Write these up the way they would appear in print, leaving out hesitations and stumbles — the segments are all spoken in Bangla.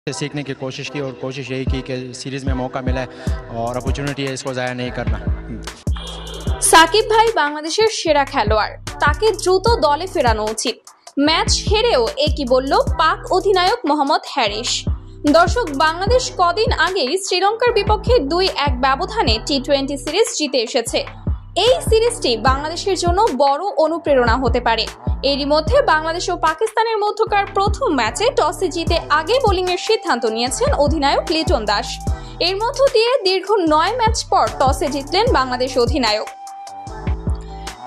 से सीखने की कोशिश की और कोशिश यही की कि सीरीज़ में मौका मिला है और अपॉर्चुनिटी है, इसको ज़ाया नहीं करना। সাকিব ভাই বাংলাদেশের সেরা খেলোয়াড়, তাকে দ্রুত দলে ফেরানো উচিত। ম্যাচ হেরেও একই বলল পাক অধিনায়ক মোহাম্মদ হ্যারিস। দর্শক, বাংলাদেশ কদিন আগেই শ্রীলঙ্কার বিপক্ষে 2-1 ব্যবধানে টি-20 সিরিজ জিতে এসেছে। এই সিরিজটি বাংলাদেশের জন্য বড় অনুপ্রেরণা হতে পারে। এরই মধ্যে বাংলাদেশ ও পাকিস্তানের মধ্যকার প্রথম ম্যাচে টসে জিতে আগে বোলিংয়ের সিদ্ধান্ত নিয়েছেন অধিনায়ক লিটন দাস। এর মধ্য দিয়ে দীর্ঘ 9 ম্যাচ পর টসে জিতলেন বাংলাদেশ অধিনায়ক।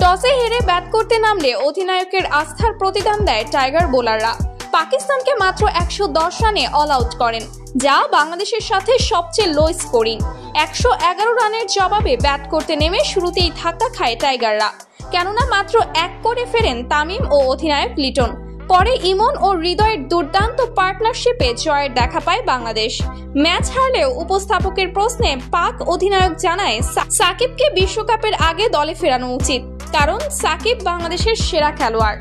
টসে হেরে ব্যাট করতে নামলে অধিনায়কের আস্থার প্রতিদান দেয় টাইগার বোলাররা। পাকিস্তানকে মাত্র 110 রানে অল আউট করেন, যা বাংলাদেশের সাথে সবচেয়ে লো স্কোরিং। 111 রানের জবাবে ব্যাট করতে নেমে শুরুতেই ধাক্কা খায় টাইগাররা, কেননা মাত্র 1 করে ফেরেন তামিম ও অধিনায়ক লিটন। পরে ইমন ও হৃদয়ের দুর্দান্ত পার্টনারশিপে জয়ের দেখা পায় বাংলাদেশ। ম্যাচ হারলেও উপস্থাপকের প্রশ্নে পাক অধিনায়ক জানায় সাকিবকে বিশ্বকাপের আগে দলে ফেরানো উচিত, কারণ সাকিব বাংলাদেশের সেরা খেলোয়াড়।